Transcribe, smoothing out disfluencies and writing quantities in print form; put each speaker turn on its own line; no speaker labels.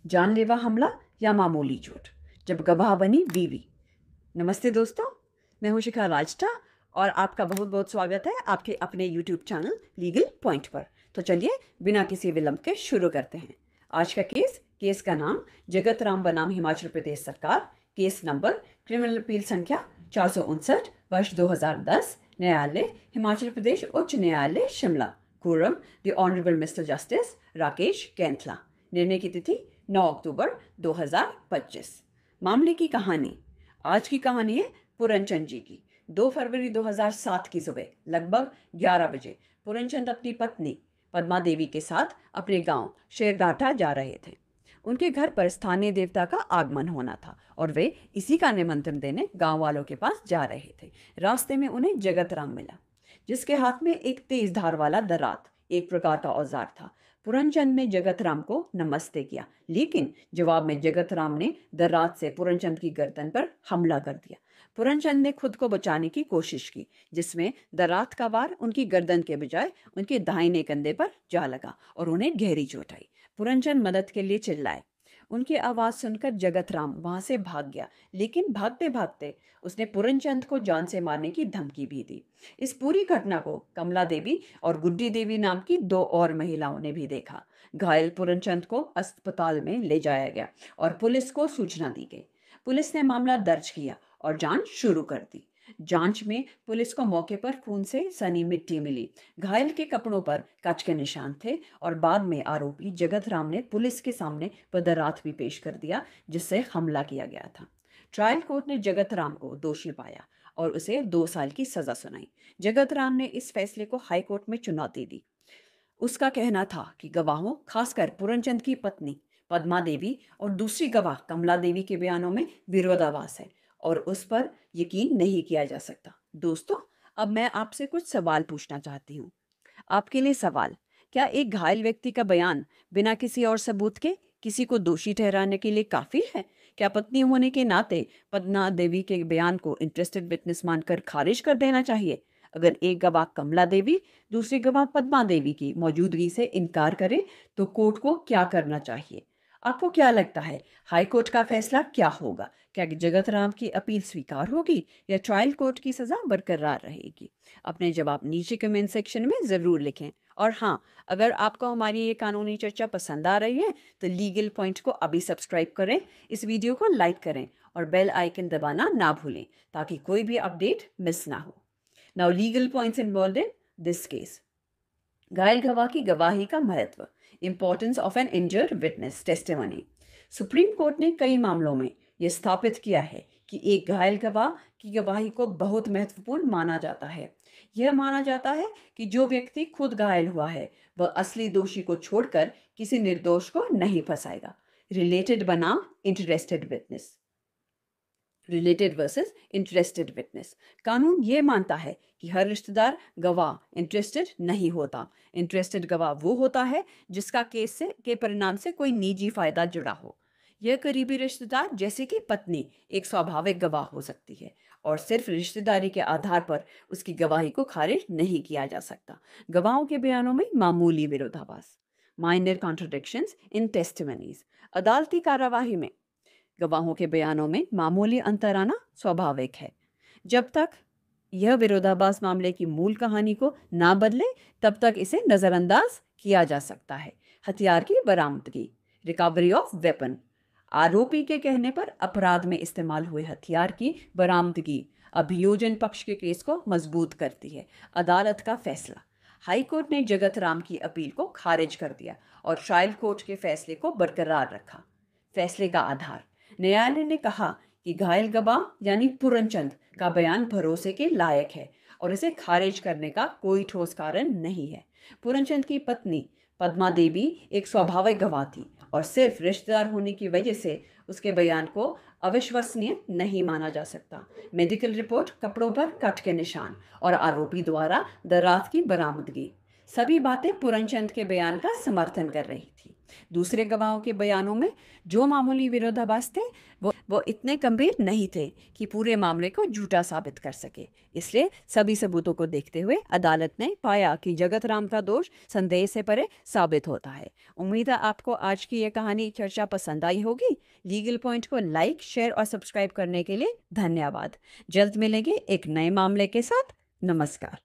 जानलेवा हमला या मामूली चोट, जब गवाह बनी बीवी। नमस्ते दोस्तों, मैं हूं शिखा राजटा और आपका बहुत बहुत स्वागत है आपके अपने यूट्यूब चैनल लीगल पॉइंट पर। तो चलिए बिना किसी विलंब के शुरू करते हैं। आज का केस का नाम जगत राम बनाम हिमाचल प्रदेश सरकार। केस नंबर क्रिमिनल अपील संख्या 459 वर्ष 2010, न्यायालय हिमाचल प्रदेश उच्च न्यायालय Shimla. Coram the honourable mister justice Rakesh Kainthla. निर्णय की तिथि 9 अक्टूबर 2025। मामले की कहानी, आज की कहानी है पूरनचंद जी की। 2 फरवरी 2007 की सुबह लगभग 11 बजे पूरनचंद अपनी पत्नी पद्मा देवी के साथ अपने गांव शेरगाठा जा रहे थे। उनके घर पर स्थानीय देवता का आगमन होना था और वे इसी का निमंत्रण देने गांव वालों के पास जा रहे थे। रास्ते में उन्हें जगत राम मिला, जिसके हाथ में एक तेज धार वाला दरात, एक प्रकार का औजार था। पूरनचंद ने जगत राम को नमस्ते किया, लेकिन जवाब में जगत राम ने दरात से पूरनचंद की गर्दन पर हमला कर दिया। पूरनचंद ने खुद को बचाने की कोशिश की, जिसमें दरात का वार उनकी गर्दन के बजाय उनके दाहिने कंधे पर जा लगा और उन्हें गहरी चोट आई। पूरनचंद मदद के लिए चिल्लाए। उनकी आवाज सुनकर जगत राम वहां से भाग गया, लेकिन भागते भागते उसने पूरनचंद को जान से मारने की धमकी भी दी। इस पूरी घटना को कमला देवी और गुड्डी देवी नाम की 2 और महिलाओं ने भी देखा। घायल पूरनचंद को अस्पताल में ले जाया गया और पुलिस को सूचना दी गई। पुलिस ने मामला दर्ज किया और जांच शुरू कर दी। जांच में पुलिस को मौके पर खून से सनी मिट्टी मिली। घायल के कपड़ों पर कच के निशान थे और बाद में आरोपी जगत राम ने पुलिस के सामने पदरात भी पेश कर दिया, जिससे हमला किया गया था। ट्रायल कोर्ट ने जगत राम को दोषी पाया और उसे 2 साल की सजा सुनाई। जगत राम ने इस फैसले को हाई कोर्ट में चुनौती दी। उसका कहना था कि गवाहों, खासकर पूरनचंद की पत्नी पद्मा देवी और दूसरी गवाह कमला देवी के बयानों में विरोधाभास है और उस पर यकीन नहीं किया जा सकता। दोस्तों, अब मैं आपसे कुछ सवाल पूछना चाहती हूँ। आपके लिए सवाल, क्या एक घायल व्यक्ति का बयान बिना किसी और सबूत के किसी को दोषी ठहराने के लिए काफी है? क्या पत्नी होने के नाते पद्मा देवी के बयान को इंटरेस्टेड विटनेस मानकर खारिज कर देना चाहिए? अगर एक गवाह कमला देवी दूसरी गवाह पद्मा देवी की मौजूदगी से इनकार करे तो कोर्ट को क्या करना चाहिए? आपको क्या लगता है, हाई कोर्ट का फैसला क्या होगा? क्या जगत राम की अपील स्वीकार होगी या ट्रायल कोर्ट की सजा बरकरार रहेगी? अपने जवाब नीचे कमेंट सेक्शन में ज़रूर लिखें। और हाँ, अगर आपको हमारी ये कानूनी चर्चा पसंद आ रही है तो लीगल पॉइंट को अभी सब्सक्राइब करें, इस वीडियो को लाइक करें और बेल आइकन दबाना ना भूलें ताकि कोई भी अपडेट मिस ना हो। Now legal points involved in this case. घायल गवाह की गवाही का महत्व, importance of N injured witness testimony. Supreme court ने कई मामलों में यह स्थापित किया है कि एक घायल गवाह की गवाही को बहुत महत्वपूर्ण माना जाता है। यह माना जाता है कि जो व्यक्ति खुद घायल हुआ है वह असली दोषी को छोड़कर किसी निर्दोष को नहीं फंसाएगा। रिलेटेड बनाम interested witness, related versus interested witness. कानून यह मानता है कि हर रिश्तेदार गवाह इंटरेस्टेड नहीं होता। इंटरेस्टेड गवाह वो होता है जिसका केस से के परिणाम से कोई निजी फायदा जुड़ा हो। यह करीबी रिश्तेदार जैसे कि पत्नी एक स्वाभाविक गवाह हो सकती है और सिर्फ रिश्तेदारी के आधार पर उसकी गवाही को खारिज नहीं किया जा सकता। गवाहों के बयानों में मामूली विरोधाभास, माइनर कॉन्ट्रडिक्शंस इन टेस्टिमनीज। अदालती कार्यवाही में गवाहों के बयानों में मामूली अंतर आना स्वाभाविक है। जब तक यह विरोधाभास मामले की मूल कहानी को ना बदले तब तक इसे नज़रअंदाज किया जा सकता है। हथियार की बरामदगी, रिकवरी ऑफ वेपन। आरोपी के कहने पर अपराध में इस्तेमाल हुए हथियार की बरामदगी अभियोजन पक्ष के केस को मजबूत करती है। अदालत का फैसला, हाई कोर्ट ने जगत राम की अपील को खारिज कर दिया और ट्रायल कोर्ट के फैसले को बरकरार रखा। फैसले का आधार, न्यायालय ने कहा कि घायल गवाह यानी पूरनचंद का बयान भरोसे के लायक है और इसे खारिज करने का कोई ठोस कारण नहीं है। पूरनचंद की पत्नी पद्मा देवी एक स्वाभाविक गवाह थी और सिर्फ रिश्तेदार होने की वजह से उसके बयान को अविश्वसनीय नहीं माना जा सकता। मेडिकल रिपोर्ट, कपड़ों पर कट के निशान और आरोपी द्वारा दरात की बरामदगी, सभी बातें पूरनचंद के बयान का समर्थन कर रही थी। दूसरे गवाहों के बयानों में जो मामूली विरोधाभास थे वो इतने गंभीर नहीं थे कि पूरे मामले को झूठा साबित कर सके। इसलिए सभी सबूतों को देखते हुए अदालत ने पाया कि जगत राम का दोष संदेह से परे साबित होता है। उम्मीद है आपको आज की ये कहानी चर्चा पसंद आई होगी। लीगल पॉइंट को लाइक, शेयर और सब्सक्राइब करने के लिए धन्यवाद। जल्द मिलेंगे एक नए मामले के साथ। नमस्कार।